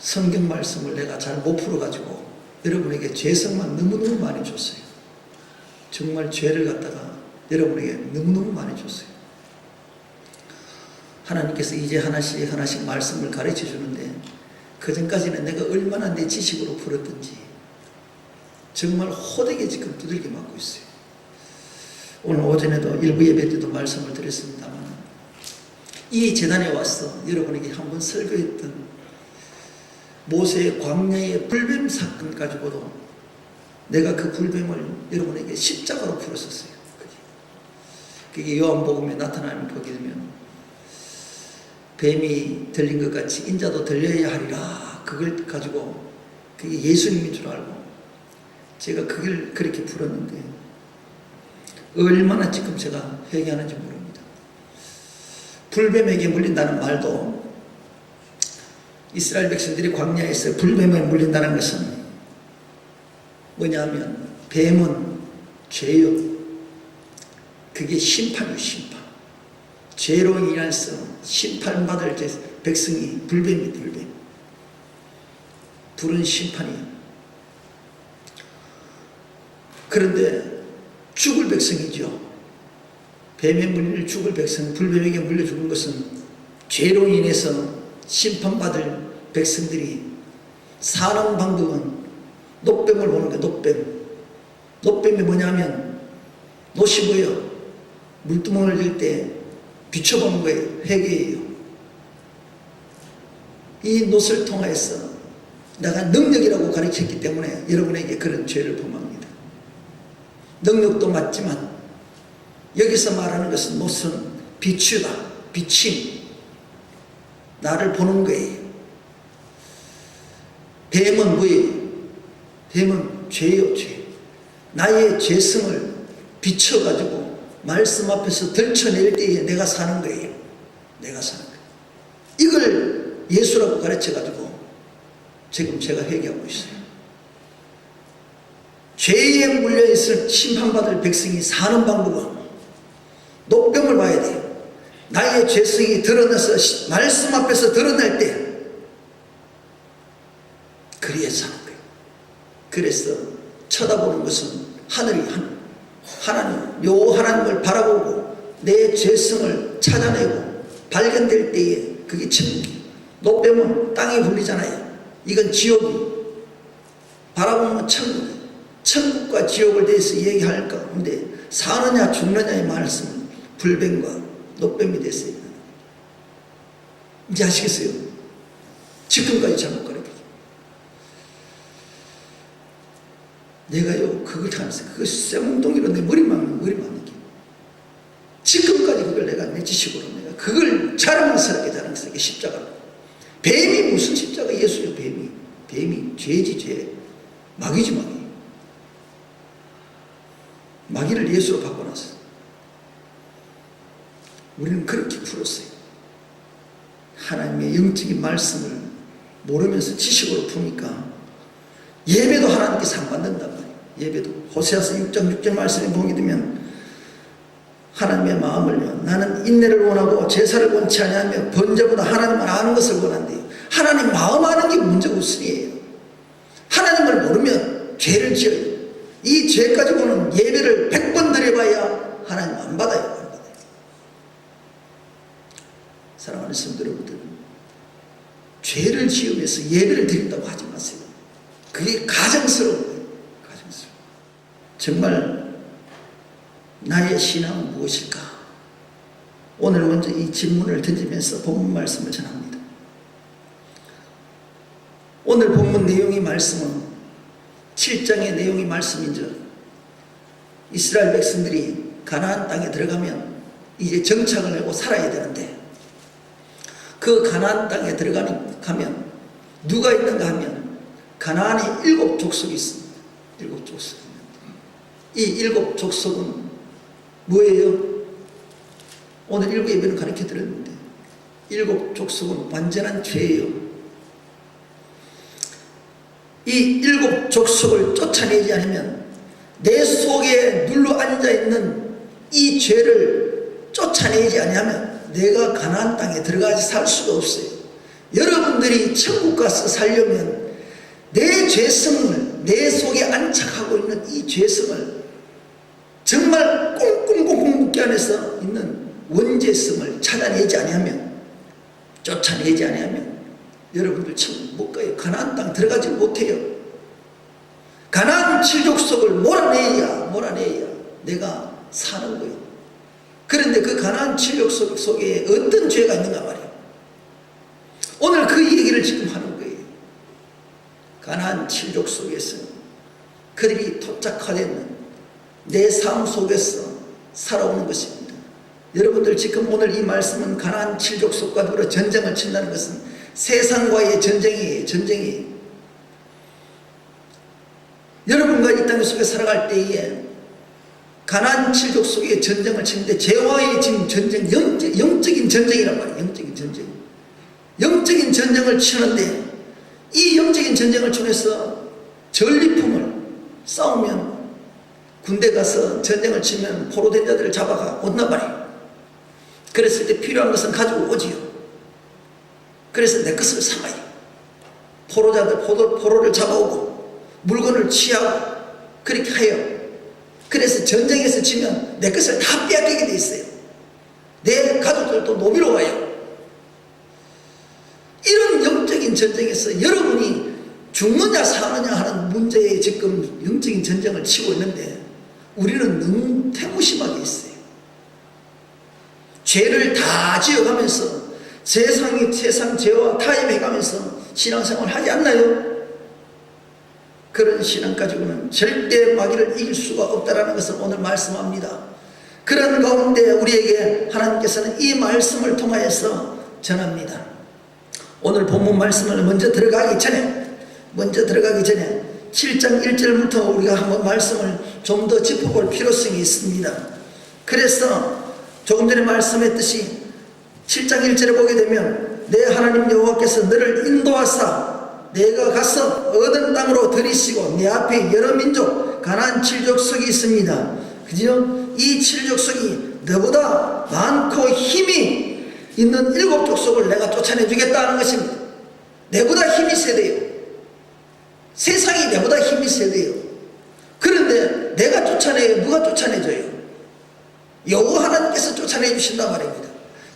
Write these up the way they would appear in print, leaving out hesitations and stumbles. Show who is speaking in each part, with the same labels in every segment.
Speaker 1: 성경 말씀을 내가 잘 못 풀어가지고 여러분에게 죄성만 너무너무 많이 줬어요. 정말 죄를 갖다가 여러분에게 너무너무 많이 줬어요. 하나님께서 이제 하나씩 하나씩 말씀을 가르쳐 주는데 그 전까지는 내가 얼마나 내 지식으로 풀었든지 정말 호되게 지금 두들겨 맞고 있어요. 오늘 오전에도 일부 예배 때도 말씀을 드렸습니다만 이 재단에 와서 여러분에게 한번 설교했던 모세의 광야의 불뱀 사건 가지고도 내가 그 불뱀을 여러분에게 십자가로 풀었었어요. 그게 요한복음에 나타나면 보게 되면 뱀이 들린 것 같이 인자도 들려야 하리라. 그걸 가지고 그게 예수님인 줄 알고 제가 그걸 그렇게 풀었는데 얼마나 지금 제가 회개하는지 모릅니다. 불뱀에게 물린다는 말도 이스라엘 백성들이 광야에서 불뱀에 물린다는 것은 뭐냐면 뱀은 죄요. 그게 심판이요, 심판. 죄로 인해서 심판받을 백성이 불뱀이 불뱀. 불은 심판이에요. 그런데 죽을 백성이죠. 뱀에 물릴 죽을 백성, 불뱀에게 물려 죽은 것은 죄로 인해서 심판받을 백성들이 사는 방법은 노뱀을 보는 거예요. 노뱀. 노뱀이 뭐냐면 노시 보여 물두멍을 들 때 비춰보는 거예요. 회개예요. 이 노를 통해서 내가 능력이라고 가르쳤기 때문에 여러분에게 그런 죄를 범합니다. 능력도 맞지만 여기서 말하는 것은 무슨 비추다, 비침, 나를 보는 거예요. 뱀은 뭐예요? 뱀은 죄요, 죄. 나의 죄성을 비춰가지고 말씀 앞에서 들춰낼 때에 내가 사는 거예요. 내가 사는 거예요. 이걸 예수라고 가르쳐가지고 지금 제가 회개하고 있어요. 죄에 물려있을 심판받을 백성이 사는 방법은 노병을 봐야 돼요. 나의 죄성이 드러나서 말씀 앞에서 드러날 때 그리에 사는 거예요. 그래서 쳐다보는 것은 하늘이 하나님, 요 하나님을 바라보고 내 죄성을 찾아내고 발견될 때에 그게 천국이에요. 노뱀은 땅에 굴리잖아요. 이건 지옥이 바라보면 천국이에요. 천국과 지옥을 대해서 얘기할 가운데 사느냐 죽느냐의 말씀은 불뱀과 노뱀이 됐어요. 이제 아시겠어요? 지금까지 잘못 가르쳐요. 내가요 그걸 하면서 그거 쇠몽둥이로 내 머리 막는 게 지금까지 그걸 내가 내 지식으로 내가 그걸 자랑스럽게 십자가로. 뱀이 무슨 십자가? 예수요. 뱀이 죄지 죄. 마귀지 마귀. 마귀를 예수로 바꿔놨어. 우리는 그렇게 풀었어요. 하나님의 영적인 말씀을 모르면서 지식으로 푸니까 예배도 하나님께 상 받는단 말이에요. 예배도 호세아서 6장 6절 말씀에 보게 되면 하나님의 마음을요, 나는 인내를 원하고 제사를 원치 아니하며 번제보다 하나님을 아는 것을 원한대요. 하나님 마음 아는 게 문제가 우선이에요. 하나님을 모르면 죄를 지어요. 이 죄 가지고는 예배를 100번 드려봐야 하나님 안 받아요. 사랑하는 성도 여러분들, 죄를 지으면서 예배를 드린다고 하지 마세요. 그게 가증스러운 거예요. 가증스러워. 정말 나의 신앙은 무엇일까? 오늘 먼저 이 질문을 던지면서 본문 말씀을 전합니다. 오늘 본문 내용의 말씀은 7장의 내용의 말씀이죠. 이스라엘 백성들이 가나안 땅에 들어가면 이제 정착을 하고 살아야 되는데 그 가나안 땅에 가면 누가 있는가 하면 가나안에 7 족속이 있습니다. 7 족속. 이 7 족속은 뭐예요? 오늘 일부 예배는 가르쳐 드렸는데 7 족속은 완전한 죄예요. 이 7 족속을 쫓아내지 않으면 내 속에 눌러 앉아있는 이 죄를 쫓아내지 않으면 내가 가나안 땅에 들어가지 살 수가 없어요. 여러분들이 천국 가서 살려면 내 죄성을, 내 속에 안착하고 있는 이 죄성을 정말 꽁꽁꽁꽁 묶여 안에서 있는 원죄성을 찾아내지 아니하면, 쫓아내지 아니하면 여러분들 참 못 가요. 가나안 땅 들어가지 못해요. 가나안 칠족속을 몰아내야 내가 사는 거예요. 그런데 그 가나안 칠족속 속에 어떤 죄가 있는가 말이에요. 오늘 그 얘기를 지금 하는 거예요. 가나안 칠족 속에서 그들이 도착하려는 내 삶 속에서 살아오는 것입니다. 여러분들 지금 오늘 이 말씀은 가나안 칠족 속과 더불어 전쟁을 친다는 것은 세상과의 전쟁이에요. 전쟁이에요. 여러분과 이 땅 속에 살아갈 때에 가나안 칠족 속에 전쟁을 치는데 죄와의 지금 전쟁, 영적인 전쟁이란 말이에요. 영적인 전쟁. 영적인 전쟁을 치는데 이 영적인 전쟁을 통해서 전리품을 싸우면, 군대 가서 전쟁을 치면 포로된 자들을 잡아가 온단 말이에요. 그랬을 때 필요한 것은 가지고 오지요. 그래서 내 것을 삼아요. 포로를 잡아오고 물건을 취하고 그렇게 해요. 그래서 전쟁에서 지면 내 것을 다 빼앗기게 돼 있어요. 내 가족들도 노비로 와요. 이런 영적인 전쟁에서 여러분이 죽느냐 사느냐 하는 문제에 지금 영적인 전쟁을 치고 있는데 우리는 너무 태무심하게 있어요. 죄를 다 지어가면서 세상 죄와 타협해가면서 신앙생활을 하지 않나요? 그런 신앙 가지고는 절대 마귀를 이길 수가 없다라는 것을 오늘 말씀합니다. 그런 가운데 우리에게 하나님께서는 이 말씀을 통하여서 전합니다. 오늘 본문 말씀을 먼저 들어가기 전에 7장 1절부터 우리가 한번 말씀을 좀 더 짚어볼 필요성이 있습니다. 그래서 조금 전에 말씀했듯이 7장 1절에 보게 되면 내 하나님 여호와께서 너를 인도하사 내가 가서 얻은 땅으로 들이시고 내 앞에 여러 민족 가나안 칠족속이 있습니다. 그죠? 이 칠족속이 너보다 많고 힘이 있는 7족속을 내가 쫓아내 주겠다는 것입니다. 내보다 힘이 세대요. 세상이 내보다 힘이 세대요. 그런데 내가 쫓아내요? 누가 쫓아내줘요? 여호와 하나님께서 쫓아내 주신단 말입니다.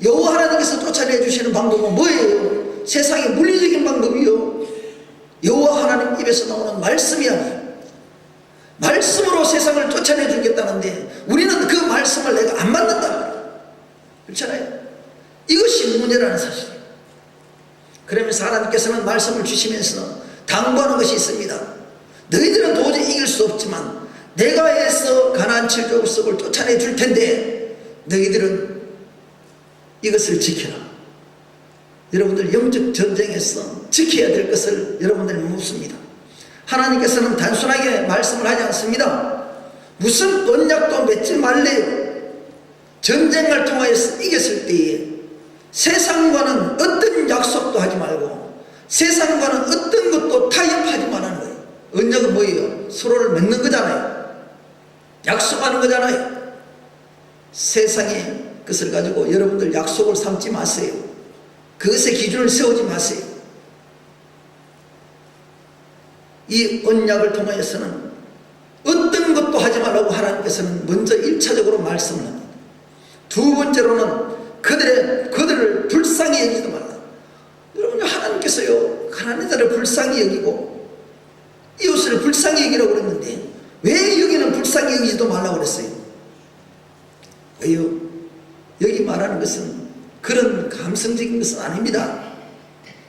Speaker 1: 여호와 하나님께서 쫓아내 주시는 방법은 뭐예요? 세상의 물리적인 방법이요. 여호와 하나님 입에서 나오는 말씀이 아니에요. 말씀으로 세상을 쫓아내 주겠다는데 우리는 그 말씀을 내가 안 만든단 말이에요. 그렇잖아요. 이것이 문제라는 사실이에요. 그러면서 하나님께서는 말씀을 주시면서 당부하는 것이 있습니다. 너희들은 도저히 이길 수 없지만 내가 해서 가나안 칠족속을 쫓아내 줄 텐데 너희들은 이것을 지켜라. 여러분들 영적 전쟁에서 지켜야 될 것을 여러분들이 묻습니다. 하나님께서는 단순하게 말씀을 하지 않습니다. 무슨 언약도 맺지 말래요. 전쟁을 통하여서 이겼을 때에 세상과는 어떤 약속도 하지 말고 세상과는 어떤 것도 타협하지 말라는 거예요. 언약은 뭐예요? 서로를 맺는 거잖아요. 약속하는 거잖아요. 세상의 것을 가지고 여러분들 약속을 삼지 마세요. 그것의 기준을 세우지 마세요. 이 언약을 통하여서는 어떤 것도 하지 말라고 하나님께서는 먼저 1차적으로 말씀을 합니다. 두 번째로는 그들을 불쌍히 여기지도 말라. 여러분, 하나님께서요 가난한 자를 불쌍히 여기고 이웃을 불쌍히 여기라고 그랬는데 왜 여기는 불쌍히 여기지도 말라고 그랬어요? 왜요? 여기 말하는 것은 그런 감성적인 것은 아닙니다.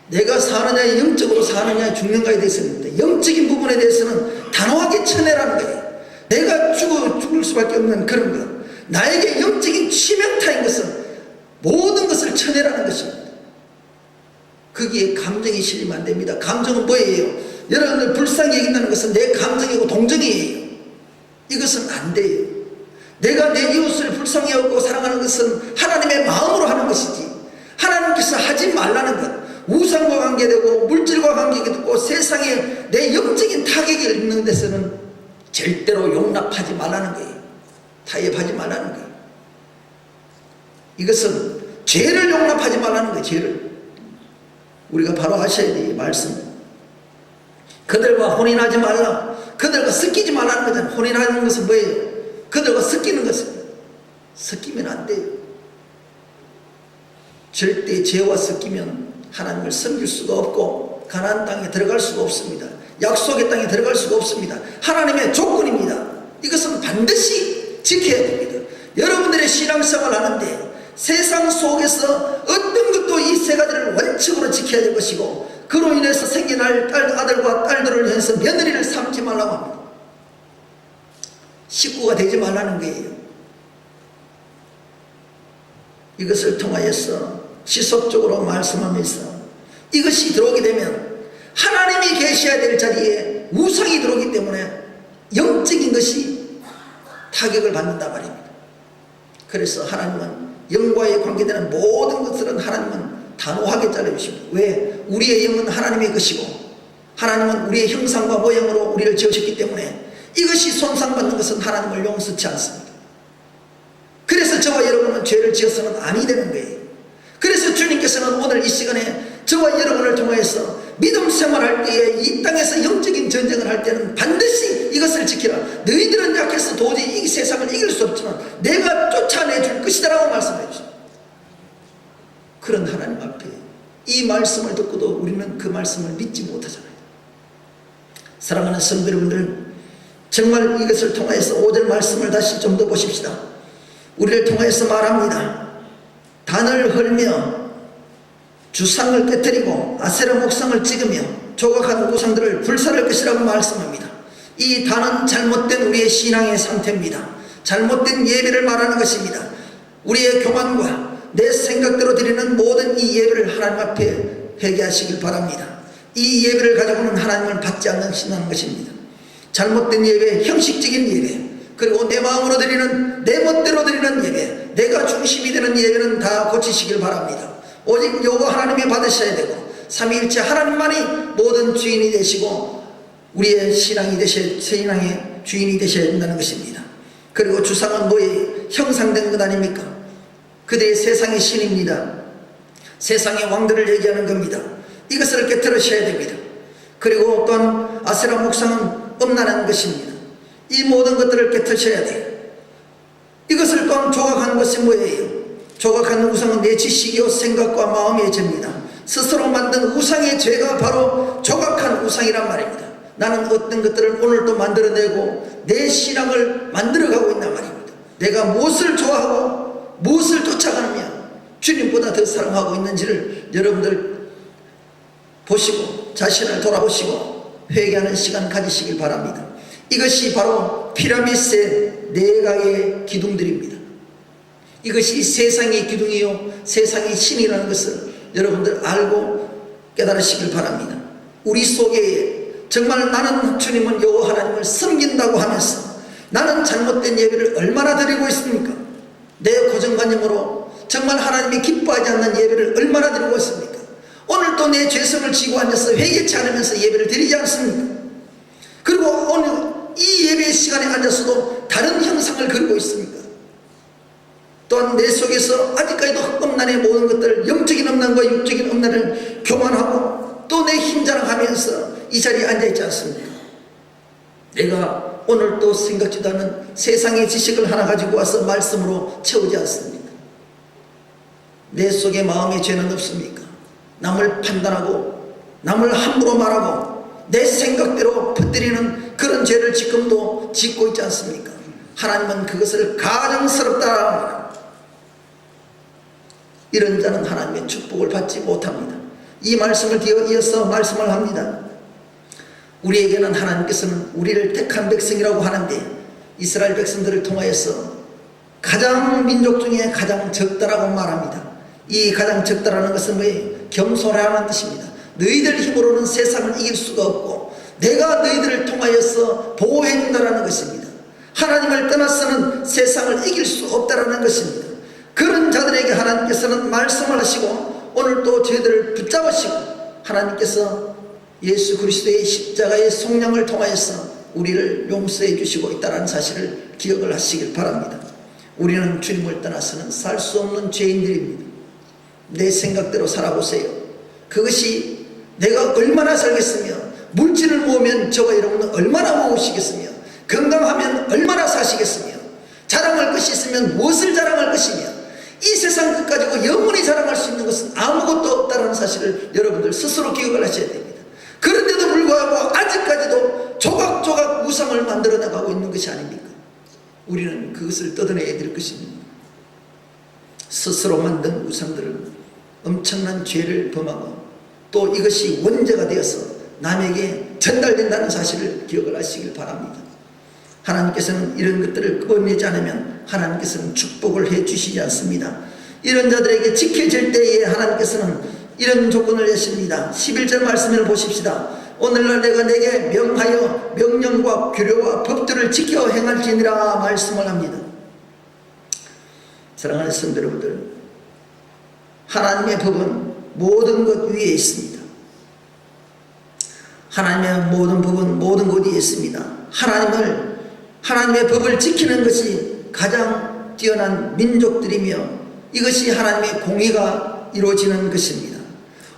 Speaker 1: 내가 사느냐 영적으로 사느냐 죽는가에 대해서는 영적인 부분에 대해서는 단호하게 쳐내라는 거예요. 내가 죽을 수밖에 없는 그런 것, 나에게 영적인 치명타인 것은 모든 것을 쳐내라는 것입니다. 거기에 감정이 실리면 안 됩니다. 감정은 뭐예요? 여러분들 불쌍히 여긴다는 것은 내 감정이고 동정이에요. 이것은 안 돼요. 내가 내 이웃을 불쌍히 여기고 사랑하는 것은 하나님의 마음으로 하는 것이지 하나님께서 하지 말라는 것, 우상과 관계되고 물질과 관계되고 세상에 내 영적인 타격이 있는 데서는 절대로 용납하지 말라는 거예요. 타협하지 말라는 거예요. 이것은 죄를 용납하지 말라는 거예요. 죄를. 우리가 바로 아셔야 돼. 이 말씀. 그들과 혼인하지 말라. 그들과 섞이지 말라는 거잖아요. 혼인하는 것은 뭐예요? 그들과 섞이는 것입니다. 섞이면 안 돼요. 절대 죄와 섞이면 하나님을 섬길 수가 없고 가나안 땅에 들어갈 수가 없습니다. 약속의 땅에 들어갈 수가 없습니다. 하나님의 조건입니다. 이것은 반드시 지켜야 됩니다. 여러분들의 신앙생활을 하는데 세상 속에서 어떤 것도 이 세 가지를 원칙으로 지켜야 될 것이고, 그로 인해서 생겨날 아들과 딸들을 위해서 며느리를 삼지 말라고 합니다. 식구가 되지 말라는 거예요. 이것을 통하여서 지속적으로 말씀하면서 이것이 들어오게 되면 하나님이 계셔야 될 자리에 우상이 들어오기 때문에 영적인 것이 타격을 받는단 말입니다. 그래서 하나님은 영과의 관계되는 모든 것들은 하나님은 단호하게 잘라주십니다. 왜? 우리의 영은 하나님의 것이고 하나님은 우리의 형상과 모양으로 우리를 지으셨기 때문에 이것이 손상받는 것은 하나님을 용서치 않습니다. 그래서 저와 여러분은 죄를 지어서는 아니 되는 거예요. 그래서 주님께서는 오늘 이 시간에 저와 여러분을 통해서 믿음 생활할 때에 이 땅에서 영적인 전쟁을 할 때는 반드시 이것을 지키라. 너희들은 약해서 도저히 이 세상을 이길 수 없지만 내가 쫓아내줄 것이다 라고 말씀해 주십니다. 그런 하나님 앞에 이 말씀을 듣고도 우리는 그 말씀을 믿지 못하잖아요. 사랑하는 성도 여러분들, 정말 이것을 통해서 5절 말씀을 다시 좀 더 보십시다. 우리를 통해서 말합니다. 단을 헐며 주상을 깨뜨리고 아세라 목상을 찍으며 조각한 우상들을 불살할 것이라고 말씀합니다. 이 단은 잘못된 우리의 신앙의 상태입니다. 잘못된 예배를 말하는 것입니다. 우리의 교만과 내 생각대로 드리는 모든 이 예배를 하나님 앞에 회개하시길 바랍니다. 이 예배를 가지고는 하나님을 받지 않는다는 것입니다. 잘못된 예배, 형식적인 예배, 그리고 내 마음으로 드리는, 내 멋대로 드리는 예배, 내가 중심이 되는 예배는 다 고치시길 바랍니다. 오직 여호와 하나님이 받으셔야 되고 삼위일체 하나님만이 모든 주인이 되시고 우리의 신앙의 주인이 되셔야 된다는 것입니다. 그리고 주상은 뭐에 형상된 것 아닙니까? 그들의 세상의 신입니다. 세상의 왕들을 얘기하는 겁니다. 이것을 깨뜨리셔야 됩니다. 그리고 또한 아세라 목상은 엄란한 것입니다. 이 모든 것들을 깨뜨리셔야 돼요. 이것을 또한 조각한 것이 뭐예요? 조각한 우상은 내 지식이요 생각과 마음의 죄입니다. 스스로 만든 우상의 죄가 바로 조각한 우상이란 말입니다. 나는 어떤 것들을 오늘도 만들어내고 내 신앙을 만들어가고 있단 말입니다. 내가 무엇을 좋아하고 무엇을 쫓아가느냐, 주님보다 더 사랑하고 있는지를 여러분들 보시고 자신을 돌아보시고 회개하는 시간 가지시길 바랍니다. 이것이 바로 피라미드의 내각의 기둥들입니다. 이것이 세상의 기둥이요 세상의 신이라는 것을 여러분들 알고 깨달으시길 바랍니다. 우리 속에 정말 나는 주님은 여호와 하나님을 섬긴다고 하면서 나는 잘못된 예배를 얼마나 드리고 있습니까? 내 고정관념으로 정말 하나님이 기뻐하지 않는 예배를 얼마나 드리고 있습니까? 오늘도 내 죄성을 지고 앉아서 회개치 않으면서 예배를 드리지 않습니까? 그리고 오늘 이 예배의 시간에 앉아서도 다른 형상을 그리고 있습니까? 또한 내 속에서 아직까지도 흑음란의 모든 것들, 영적인 음란과 육적인 음란을 교만하고 또 내 힘자랑하면서 이 자리에 앉아있지 않습니까? 내가 오늘도 생각지도 않은 세상의 지식을 하나 가지고 와서 말씀으로 채우지 않습니까? 내 속에 마음의 죄는 없습니까? 남을 판단하고 남을 함부로 말하고 내 생각대로 퍼뜨리는 그런 죄를 지금도 짓고 있지 않습니까? 하나님은 그것을 가증스럽다. 이런 자는 하나님의 축복을 받지 못합니다. 이 말씀을 이어서 말씀을 합니다. 우리에게는 하나님께서는 우리를 택한 백성이라고 하는데 이스라엘 백성들을 통하여서 가장 민족 중에 가장 적다라고 말합니다. 이 가장 적다라는 것은 뭐예요? 겸손하라는 뜻입니다. 너희들 힘으로는 세상을 이길 수가 없고 내가 너희들을 통하여서 보호해 준다라는 것입니다. 하나님을 떠나서는 세상을 이길 수 없다라는 것입니다. 그런 자들에게 하나님께서는 말씀을 하시고 오늘도 저희들을 붙잡으시고 하나님께서 예수 그리스도의 십자가의 속량을 통하여서 우리를 용서해 주시고 있다는 사실을 기억을 하시길 바랍니다. 우리는 주님을 떠나서는 살 수 없는 죄인들입니다. 내 생각대로 살아보세요. 그것이 내가 얼마나 살겠으며, 물질을 모으면 저와 여러분은 얼마나 모으시겠으며, 건강하면 얼마나 사시겠으며, 자랑할 것이 있으면 무엇을 자랑할 것이며, 이 세상 것 가지고 영원히 자랑할 수 있는 것은 아무것도 없다는 사실을 여러분들 스스로 기억을 하셔야 됩니다. 그런데도 불구하고 아직까지도 조각조각 우상을 만들어 나가고 있는 것이 아닙니까? 우리는 그것을 뜯어내야 될 것입니다. 스스로 만든 우상들은 엄청난 죄를 범하고 또 이것이 원죄가 되어서 남에게 전달된다는 사실을 기억을 하시길 바랍니다. 하나님께서는 이런 것들을 끊어내지 않으면 하나님께서는 축복을 해 주시지 않습니다. 이런 자들에게 지켜질 때에 하나님께서는 이런 조건을 내십니다. 11절 말씀을 보십시다. 오늘날 내가 내게 명하여 명령과 규례와 법들을 지켜 행할지니라 말씀을 합니다. 사랑하는 성도 여러분들, 하나님의 법은 모든 것 위에 있습니다. 하나님의 모든 법은 모든 것 위에 있습니다. 하나님의 법을 지키는 것이 가장 뛰어난 민족들이며 이것이 하나님의 공의가 이루어지는 것입니다.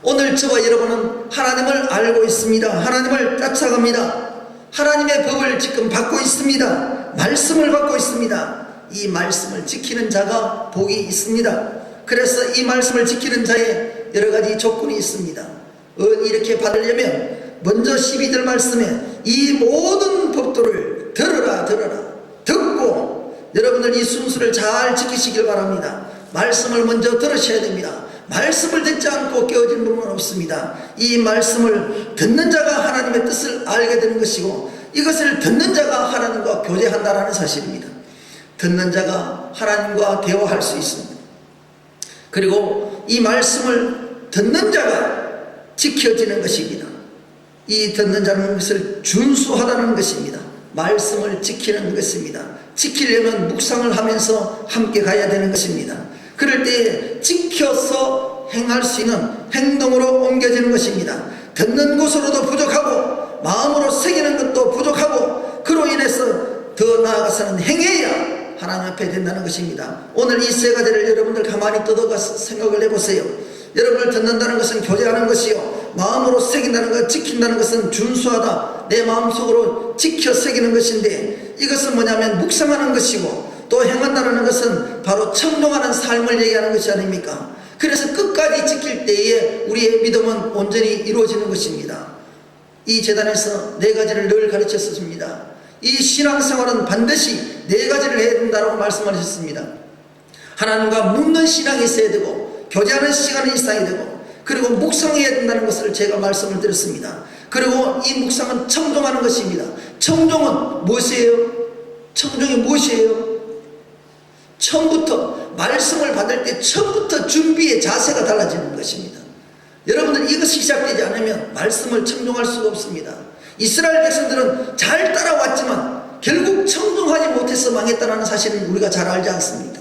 Speaker 1: 오늘 저와 여러분은 하나님을 알고 있습니다. 하나님을 쫓아갑니다. 하나님의 법을 지금 받고 있습니다. 말씀을 받고 있습니다. 이 말씀을 지키는 자가 복이 있습니다. 그래서 이 말씀을 지키는 자의 여러 가지 조건이 있습니다. 이렇게 받으려면 먼저 12절 말씀에 이 모든 법도를 들어라 듣고 여러분들 이 순수를 잘 지키시길 바랍니다. 말씀을 먼저 들으셔야 됩니다. 말씀을 듣지 않고 깨어진 분은 없습니다. 이 말씀을 듣는 자가 하나님의 뜻을 알게 되는 것이고 이것을 듣는 자가 하나님과 교제한다는 사실입니다. 듣는 자가 하나님과 대화할 수 있습니다. 그리고 이 말씀을 듣는 자가 지켜지는 것입니다. 이 듣는 자는 것을 준수하다는 것입니다. 말씀을 지키는 것입니다. 지키려면 묵상을 하면서 함께 가야 되는 것입니다. 그럴 때에 지켜서 행할 수 있는 행동으로 옮겨지는 것입니다. 듣는 것으로도 부족하고 마음으로 새기는 것도 부족하고 그로 인해서 더 나아가서는 행해야 하나님 앞에 된다는 것입니다. 오늘 이 세 가지를 여러분들 가만히 뜯어가서 생각을 해보세요. 여러분을 듣는다는 것은 교제하는 것이요, 마음으로 새긴다는 것, 지킨다는 것은 준수하다, 내 마음속으로 지켜 새기는 것인데 이것은 뭐냐면 묵상하는 것이고 또 행한다는 것은 바로 청종하는 삶을 얘기하는 것이 아닙니까? 그래서 끝까지 지킬 때에 우리의 믿음은 온전히 이루어지는 것입니다. 이 재단에서 네 가지를 늘 가르쳤습니다. 이 신앙생활은 반드시 네 가지를 해야 된다고 말씀하셨습니다. 하나님과 묻는 신앙이 있어야 되고 교제하는 시간이 있어야 되고 그리고 묵상해야 된다는 것을 제가 말씀을 드렸습니다. 그리고 이 묵상은 청종하는 것입니다. 청종은 무엇이에요? 청종이 무엇이에요? 처음부터 말씀을 받을 때 처음부터 준비의 자세가 달라지는 것입니다. 여러분들 이것이 시작되지 않으면 말씀을 청종할 수가 없습니다. 이스라엘 백성들은 잘 따라왔지만 결국 청종하지 못해서 망했다는 사실은 우리가 잘 알지 않습니다.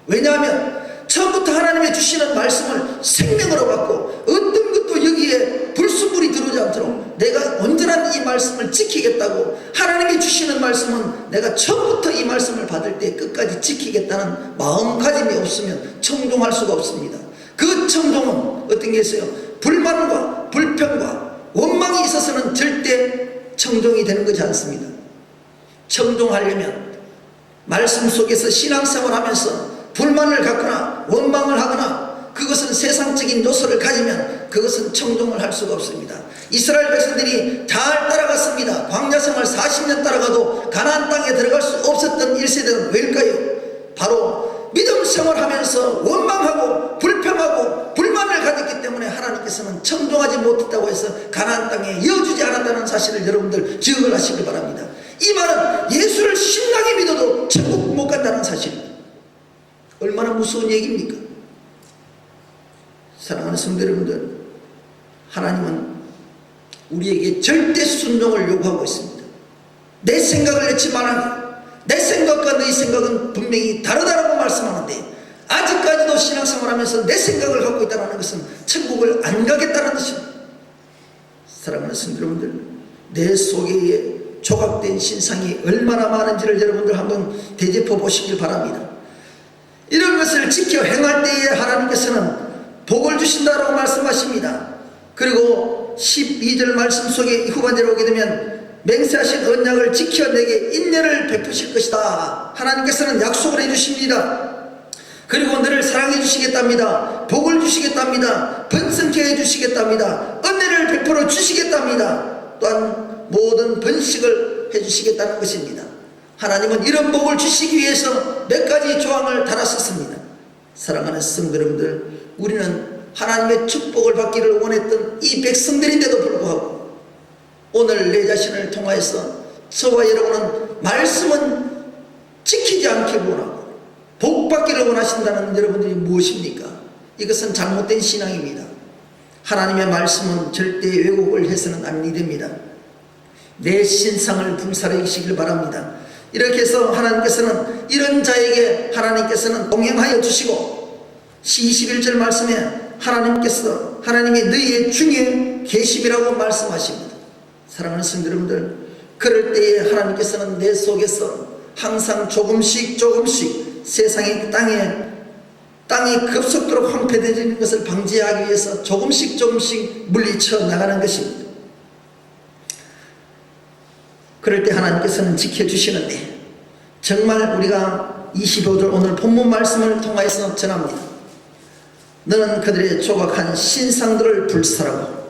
Speaker 1: 왜냐하면 처음부터 하나님이 주시는 말씀을 생명으로 받고 어떤 것도 여기에 불순물이 들어오지 않도록 내가 온전한 이 말씀을 지키겠다고 하나님이 주시는 말씀은 내가 처음부터 이 말씀을 받을 때 끝까지 지키겠다는 마음가짐이 없으면 청종할 수가 없습니다. 그 청종은 어떤 게 있어요? 불만과 불평과 원망이 있어서는 절대 청종이 되는 것이 않습니다. 청종하려면 말씀 속에서 신앙생활 하면서 불만을 갖거나 원망을 하거나 그것은 세상적인 요소를 가지면 그것은 청종을 할 수가 없습니다. 이스라엘 백성들이 잘 따라갔습니다. 광야생활 40년 따라가도 가나안 땅에 들어갈 수 없었던 1세대는 왜일까요? 바로 믿음 생활하면서 원망하고 불평하고 불만을 가졌기 때문에 하나님께서는 청종하지 못했다고 해서 가나안 땅에 이어주지 않았다는 사실을 여러분들 기억을 하시길 바랍니다. 이 말은 예수를 신나게 믿어도 천국 못 간다는 사실입니다. 얼마나 무서운 얘기입니까? 사랑하는 성도 여러분들, 하나님은 우리에게 절대 순종을 요구하고 있습니다. 내 생각을 내지 말아라. 내 생각과 너희 생각은 분명히 다르다라고 말씀하는데 아직까지도 신앙생활하면서 내 생각을 갖고 있다는 것은 천국을 안 가겠다는 것입니다. 사랑하는 성도 여러분들, 내 속에 조각된 신상이 얼마나 많은지를 여러분들 한번 되짚어 보시길 바랍니다. 이런 것을 지켜 행할 때에 하나님께서는 복을 주신다고 말씀하십니다. 그리고 12절 말씀 속에 후반절에 오게 되면 맹세하신 언약을 지켜 내게 인내를 베푸실 것이다. 하나님께서는 약속을 해주십니다. 그리고 너를 사랑해 주시겠답니다. 복을 주시겠답니다. 번성케 해주시겠답니다. 은혜를 베풀어 주시겠답니다. 또한 모든 번식을 해주시겠다는 것입니다. 하나님은 이런 복을 주시기 위해서 몇 가지 조항을 달았었습니다. 사랑하는 성도 여러분들, 우리는 하나님의 축복을 받기를 원했던 이 백성들인데도 불구하고 오늘 내 자신을 통하여서 저와 여러분은 말씀은 지키지 않기를 원하고 복 받기를 원하신다는 여러분들이 무엇입니까? 이것은 잘못된 신앙입니다. 하나님의 말씀은 절대 왜곡을 해서는 안 됩니다. 내 신상을 불사르시길 바랍니다. 이렇게 해서 하나님께서는 이런 자에게 하나님께서는 동행하여 주시고 21절 말씀에 하나님께서 하나님이 너희의 중에 계심이라고 말씀하십니다. 사랑하는 성도 여러분들, 그럴 때에 하나님께서는 내 속에서 항상 조금씩 세상의 땅이 급속도로 황폐해지는 것을 방지하기 위해서 조금씩 물리쳐 나가는 것입니다. 그럴 때 하나님께서는 지켜주시는데, 정말 우리가 25절 오늘 본문 말씀을 통하여서 전합니다. 너는 그들의 조각한 신상들을 불살하고.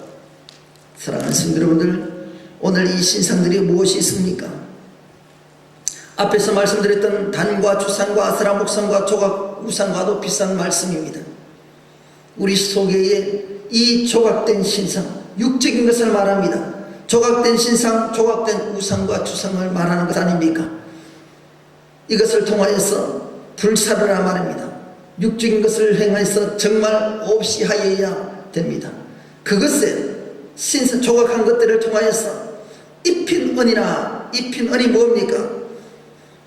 Speaker 1: 사랑하는 성도 여러분들, 오늘 이 신상들이 무엇이 있습니까? 앞에서 말씀드렸던 단과 주상과 아세라 목상과 조각 우상과도 비슷한 말씀입니다. 우리 속에 이 조각된 신상, 육적인 것을 말합니다. 조각된 신상, 조각된 우상과 주상을 말하는 것 아닙니까? 이것을 통하여서 불사르라 말입니다. 육적인 것을 행해서 정말 없이 하여야 됩니다. 그것에 신상 조각한 것들을 통하여서 입힌 은이 뭡니까?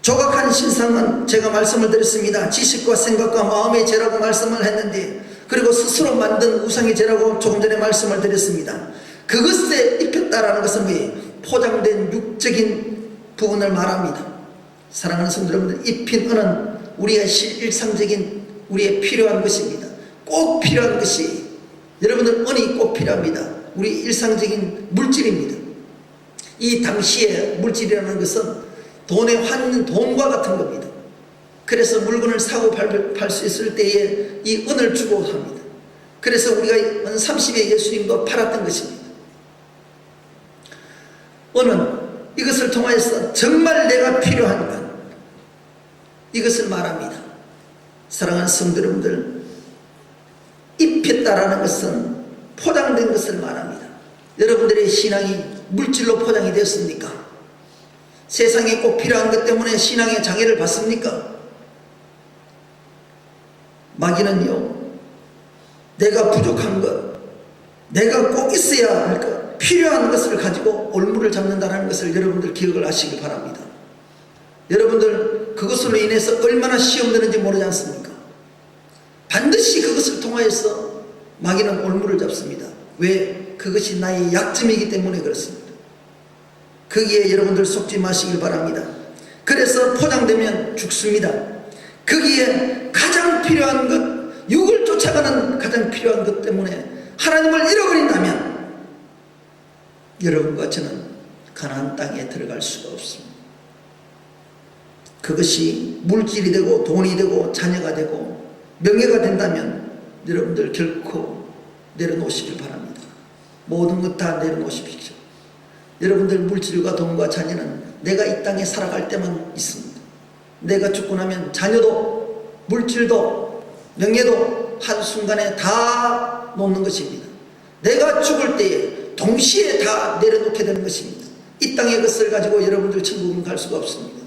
Speaker 1: 조각한 신상은 제가 말씀을 드렸습니다. 지식과 생각과 마음의 죄라고 말씀을 했는데, 그리고 스스로 만든 우상의 죄라고 조금 전에 말씀을 드렸습니다. 그것에 입혔다라는 것은 뭐예요? 포장된 육적인 부분을 말합니다. 사랑하는 성도 여러분들, 입힌 은은 우리의 일상적인 우리의 필요한 것입니다. 꼭 필요한 것이, 여러분들 은이 꼭 필요합니다. 우리 일상적인 물질입니다. 이 당시에 물질이라는 것은 돈과 같은 겁니다. 그래서 물건을 사고 팔 수 있을 때에 이 은을 주고 합니다. 그래서 우리가 은 30에 예수님도 팔았던 것입니다. 은은 이것을 통해서 정말 내가 필요한 것, 이것을 말합니다. 사랑하는 성도 여러분들, 입혔다라는 것은 포장된 것을 말합니다. 여러분들의 신앙이 물질로 포장이 되었습니까? 세상에 꼭 필요한 것 때문에 신앙의 장애를 받습니까? 마귀는요, 내가 부족한 것, 내가 꼭 있어야 할 것, 필요한 것을 가지고 올무를 잡는다는 것을 여러분들 기억을 하시기 바랍니다. 여러분들 그것으로 인해서 얼마나 시험 드는지 모르지 않습니까? 반드시 그것을 통하여서 마귀는 올무를 잡습니다. 왜? 그것이 나의 약점이기 때문에 그렇습니다. 거기에 여러분들 속지 마시길 바랍니다. 그래서 포장되면 죽습니다. 거기에 가장 필요한 것, 육을 쫓아가는 가장 필요한 것 때문에 하나님을 잃어버린다면 여러분과 저는 가나안 땅에 들어갈 수가 없습니다. 그것이 물질이 되고 돈이 되고 자녀가 되고 명예가 된다면 여러분들 결코 내려놓으시길 바랍니다. 모든 것 다 내려놓으십시오. 여러분들 물질과 돈과 자녀는 내가 이 땅에 살아갈 때만 있습니다. 내가 죽고 나면 자녀도 물질도 명예도 한순간에 다 놓는 것입니다. 내가 죽을 때에 동시에 다 내려놓게 되는 것입니다. 이 땅의 것을 가지고 여러분들 천국은 갈 수가 없습니다.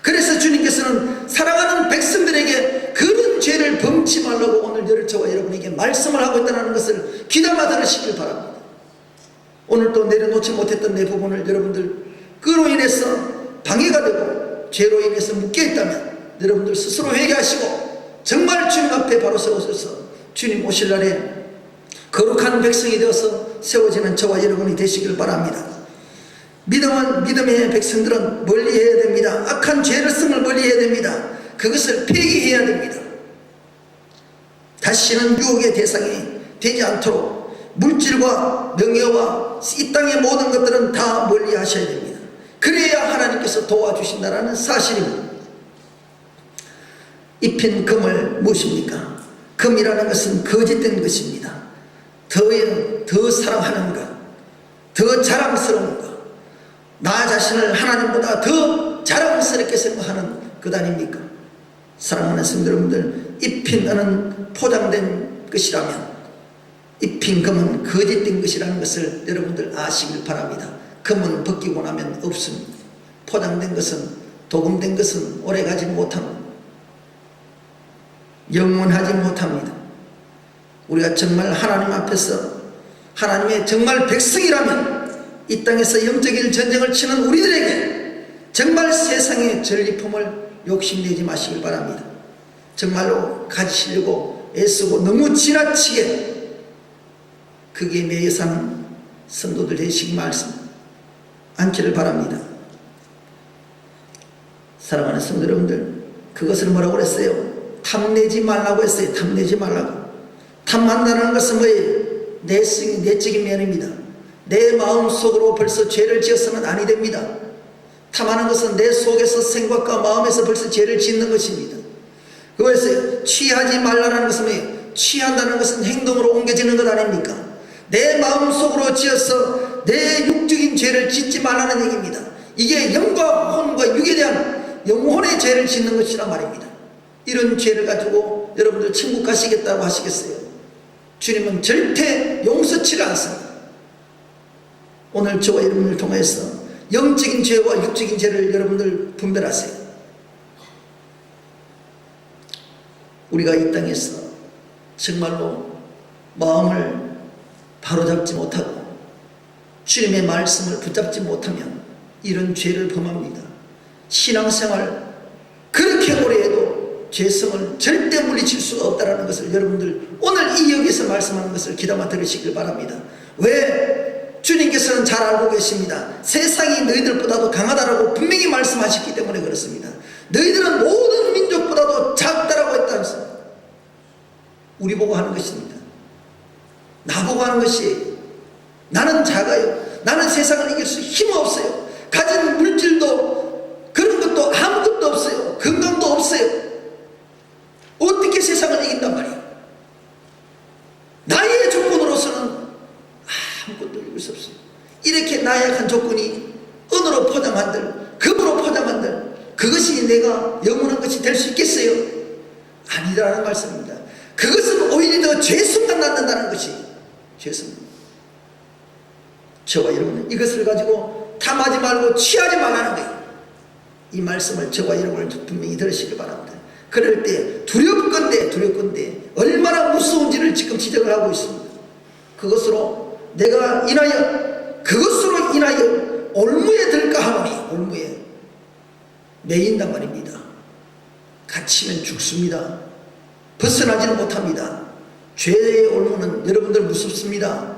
Speaker 1: 그래서 주님께서는 사랑하는 백성들에게 그런 죄를 범치 말라고 오늘 저와 여러분에게 말씀을 하고 있다는 것을 귀담아 들으시길 바랍니다. 오늘 또 내려놓지 못했던 내 부분을 여러분들 그로 인해서 방해가 되고 죄로 인해서 묶여있다면 여러분들 스스로 회개하시고 정말 주님 앞에 바로 세워서서 주님 오실 날에 거룩한 백성이 되어서 세워지는 저와 여러분이 되시길 바랍니다. 믿음의 백성들은 멀리해야 됩니다. 악한 죄를성을 멀리해야 됩니다. 그것을 폐기해야 됩니다. 다시는 유혹의 대상이 되지 않도록 물질과 명예와 이 땅의 모든 것들은 다 멀리 하셔야 됩니다. 그래야 하나님께서 도와주신다는 사실입니다. 입힌 금을 무엇입니까? 금이라는 것은 거짓된 것입니다. 더 사랑하는 것, 더 자랑스러운 것, 나 자신을 하나님보다 더 자랑스럽게 생각하는 것 아닙니까? 사랑하는 성도 여러분들, 입힌 은은 포장된 것이라면 입힌 금은 거짓된 것이라는 것을 여러분들 아시길 바랍니다. 금은 벗기고 나면 없습니다. 포장된 것은, 도금된 것은 오래가지 못합니다. 영원하지 못합니다. 우리가 정말 하나님 앞에서 하나님의 정말 백성이라면 이 땅에서 영적인 전쟁을 치는 우리들에게 정말 세상의 전리품을 욕심내지 마시길 바랍니다. 정말로 가지시려고 애쓰고 너무 지나치게 그게 매여 사는 성도들 되시기 말씀 않기를 바랍니다. 사랑하는 성도 여러분들, 그것을 뭐라고 그랬어요? 탐내지 말라고 했어요. 탐내지 말라고. 탐한다는 것은 뭐예요? 내적인 면입니다. 내 마음속으로 벌써 죄를 지었으면 아니 됩니다. 탐하는 것은 내 속에서 생각과 마음에서 벌써 죄를 짓는 것입니다. 그것을 취하지 말라는 것은 뭐예요? 취한다는 것은 행동으로 옮겨지는 것 아닙니까? 내 마음속으로 지어서 내 육적인 죄를 짓지 말라는 얘기입니다. 이게 영과 혼과 육에 대한 영혼의 죄를 짓는 것이란 말입니다. 이런 죄를 가지고 여러분들 천국 가시겠다고 하시겠어요? 주님은 절대 용서치를 않습니다. 오늘 저와 여러분을 통해서 영적인 죄와 육적인 죄를 여러분들 분별하세요. 우리가 이 땅에서 정말로 마음을 바로잡지 못하고 주님의 말씀을 붙잡지 못하면 이런 죄를 범합니다. 신앙생활 그렇게 오래 해도 죄성을 절대 물리칠 수가 없다는 것을 여러분들 오늘 이 여기서 말씀하는 것을 귀담아 들으시길 바랍니다. 왜? 주님께서는 잘 알고 계십니다. 세상이 너희들보다도 강하다라고 분명히 말씀하셨기 때문에 그렇습니다. 너희들은 모든 민족보다도 작다라고 했다면서 우리 보고 하는 것입니다. 나보고 하는 것이 나는 작아요. 나는 세상을 이길 수 힘없어요. 가진 물질도 그런 것도 아무것도 없어요. 건강도 없어요. 어떻게 세상을 이긴단 말이에요? 나의 조건으로서는 아무것도 이길 수 없어요. 이렇게 나약한 조건이 은으로 포장한들, 금으로 포장한들, 그것이 내가 영원한 것이 될 수 있겠어요? 아니라는 말씀입니다. 그것은 오히려 더 죄성만 낳는다는 것이 죄성입니다. 저와 여러분은 이것을 가지고 탐하지 말고 취하지 말라는 거예요. 이 말씀을 저와 여러분을 분명히 들으시길 바랍니다. 그럴 때 두렵건대 얼마나 무서운지를 지금 지적을 하고 있습니다. 그것으로 인하여 올무에 들까 하노니, 올무에 매인단 말입니다. 갇히면 죽습니다. 벗어나지는 못합니다. 죄의 올무는 여러분들 무섭습니다.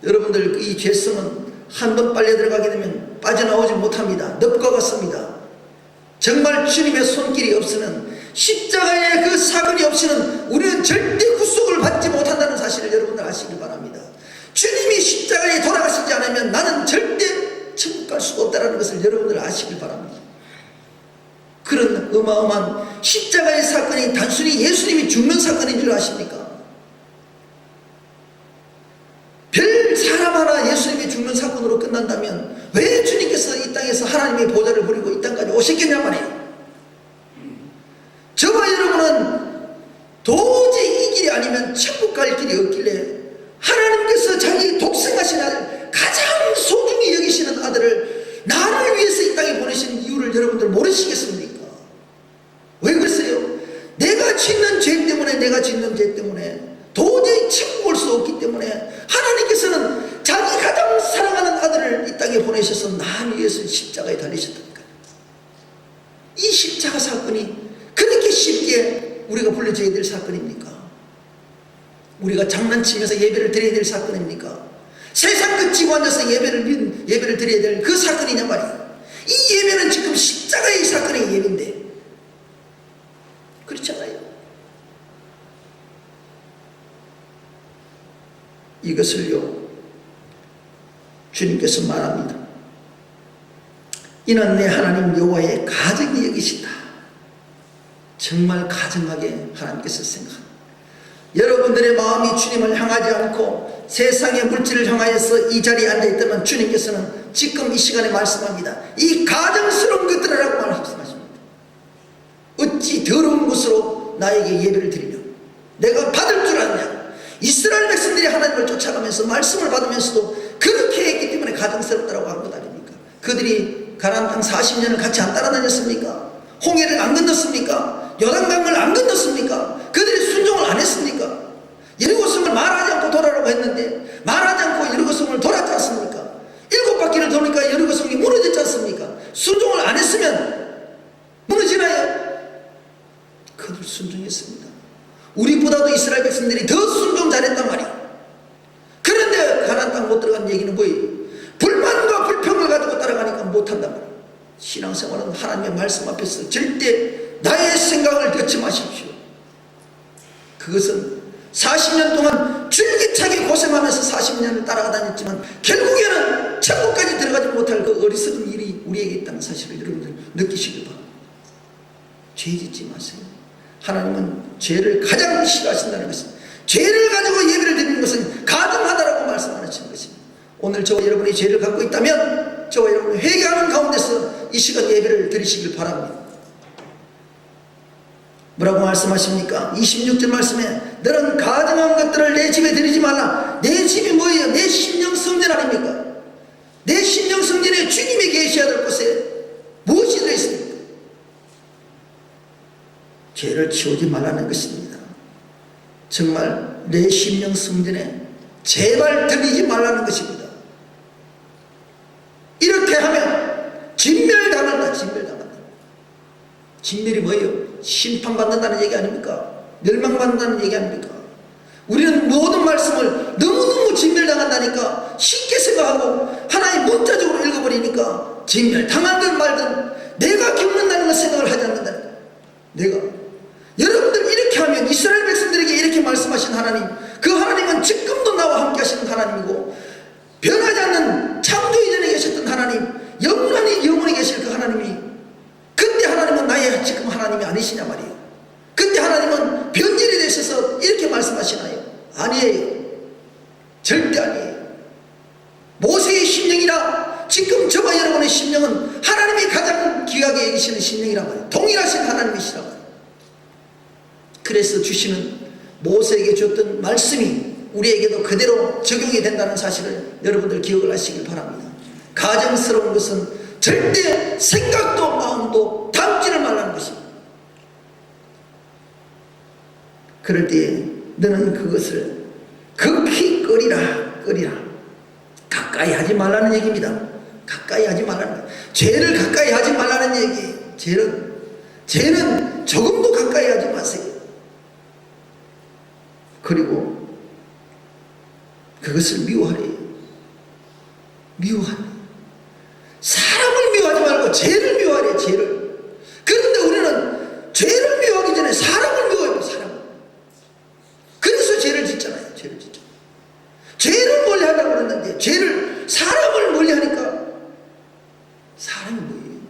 Speaker 1: 여러분들 이 죄성은 한 번 빨려 들어가게 되면 빠져나오지 못합니다. 늪과 같습니다. 정말 주님의 손길이 없이는, 십자가의 그 사건이 없이는 우리는 절대 구속을 받지 못한다는 사실을 여러분들 아시길 바랍니다. 주님이 십자가에 돌아가시지 않으면 나는 절대 천국 갈 수가 없다는 것을 여러분들 아시길 바랍니다. 그런 어마어마한 십자가의 사건이 단순히 예수님이 죽는 사건인 줄 아십니까? 별 사람 하나 예수님이 죽는 사건으로 끝난다면 왜 주님께서 이 땅에서 하나님의 보좌를 버리고 이 땅까지 오셨겠냐 말이에요. 저와 여러분은 도저히 이 길이 아니면 천국 갈 길이 없길래 하나님께서 자기 독생하신 아들, 가장 소중히 여기시는 아들을 나를 위해서 이 땅에 보내신 이유를 여러분들 모르시겠습니까? 왜 그랬어요? 내가 짓는 죄 때문에 도저히 천국 올 수 없기 때문에 하나님께서는 자기 가장 사랑하는 아들을 이 땅에 보내셔서 나를 위해서 십자가에 달리셨다니까요. 이 십자가 사건이 그렇게 쉽게 우리가 불러줘야 될 사건입니까? 우리가 장난치면서 예배를 드려야 될 사건입니까? 세상 끝지고 앉아서 예배를 드려야 될 그 사건이냐 말이에요. 이 예배는 지금 십자가의 사건의 예배인데 그렇잖아요. 이것을요 주님께서 말합니다. 이는 내 하나님 여호와의 가정이 여기시다. 정말 가정하게 하나님께서 생각합니다. 여러분들의 마음이 주님을 향하지 않고 세상의 물질을 향하여서 이 자리에 앉아있다면 주님께서는 지금 이 시간에 말씀합니다. 이 가정스러운 것들이라고 말씀하십니다. 어찌 더러운 것으로 나에게 예배를 드리냐. 내가 받을 줄 아느냐. 이스라엘 백성들이 하나님을 쫓아가면서 말씀을 받으면서도 그렇게 했기 때문에 가정스럽다고 한 것 아닙니까? 그들이 가나안 땅 40년을 같이 안 따라다녔습니까? 홍해를 안 건넜습니까? 요단강을 안 건넜습니까? 그들이 순종을 안 했습니까? 여리고성을 말하지 않고 돌아라고 했는데 말하지 않고 여리고성을 돌았지 않습니까? 7바퀴를 도니까 여리고성이 무너졌지 않습니까? 순종을 안 했으면 무너지나요? 그들 순종했습니다. 우리보다도 이스라엘 백성들이 더 순종 잘했단 말이에요. 그런데 가나안 땅 못 들어간 얘기는 뭐예요? 불만과 불평을 가지고 따라가니까 못한단 말이에요. 신앙생활은 하나님의 말씀 앞에서 절대 나의 생각을 듣지 마십시오. 그것은 40년 동안 줄기차게 고생하면서 40년을 따라가 다녔지만 결국에는 천국까지 들어가지 못할 그 어리석은 일이 우리에게 있다는 사실을 여러분들 느끼시길 바랍니다. 죄 짓지 마세요. 하나님은 죄를 가장 싫어하신다는 것입니다. 죄를 가지고 예배를 드리는 것은 가증하다라고 말씀하시는 것입니다. 오늘 저와 여러분이 죄를 갖고 있다면 저와 여러분이 회개하는 가운데서 이 시간 예배를 드리시길 바랍니다. 뭐라고 말씀하십니까? 26절 말씀에 너는 가증한 것들을 내 집에 드리지 말라. 내 집이 뭐예요? 내 심령 성전 아닙니까? 내 심령 성전에 주님이 계셔야 될 곳에 무엇이 들어있습니까? 죄를 치우지 말라는 것입니다. 정말 내 심령 성전에 제발 들리지 말라는 것입니다. 이렇게 하면 진멸당한다. 진멸당한다. 진멸이 뭐예요? 심판받는다는 얘기 아닙니까? 멸망받는다는 얘기 아닙니까? 우리는 모든 말씀을 너무너무 진멸당한다니까 쉽게 생각하고 하나의 문자적으로 읽어버리니까 진멸당하든 말든 내가 겪는다는 걸 생각을 하지 않는다니까. 내가 여러분들 이렇게 하면 이스라엘 백성들에게 이렇게 말씀하신 하나님, 그 하나님은 지금도 나와 함께 하시는 하나님이고 변하지 않는 창조 이전에 계셨던 하나님, 영원히 계실 그 하나님이 그때 하나님은 나의 지금 하나님이 아니시냐 말이에요. 그때 하나님은 변질이 되셔서 이렇게 말씀하시나요? 아니에요. 절대 아니에요. 모세의 심령이라 지금 저와 여러분의 심령은 하나님이 가장 귀하게 여기시는 심령이란 말이에요. 동일하신 하나님이시란 말이에요. 그래서 주시는 모세에게 줬던 말씀이 우리에게도 그대로 적용이 된다는 사실을 여러분들 기억을 하시길 바랍니다. 가정스러운 것은 절대 생각도 마음도 담지를 말라는 것입니다. 그럴 때에 너는 그것을 극히 꺼리라. 가까이 하지 말라는 얘기입니다. 가까이 하지 말라는 거예요. 죄를 가까이 하지 말라는 얘기예요. 죄는 조금도 가까이 하지 마세요. 그리고 그것을 미워하래요. 사람을 미워하지 말고 죄를 미워하래요. 죄를. 그런데 우리는 죄를 미워하기 전에 사람을 미워해요. 사람을. 그래서 죄를 짓잖아요. 죄를 멀리하려고 그러는데 사람을 멀리하니까 사람이 뭐예요?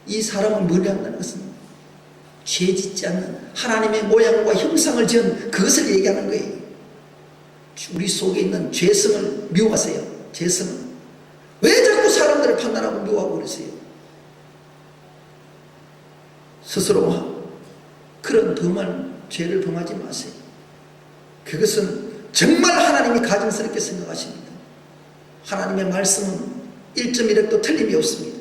Speaker 1: 이 사람을 멀리한다는 것은 죄 짓지 않는 하나님의 모양과 형상을 지은 그것을 얘기하는 거예요. 우리 속에 있는 죄성을 미워하세요. 죄성을. 왜 자꾸 사람들을 판단하고 미워하고 그러세요? 스스로 그런 범한 죄를 범하지 마세요. 그것은 정말 하나님이 가증스럽게 생각하십니다. 하나님의 말씀은 1.1획도 틀림이 없습니다.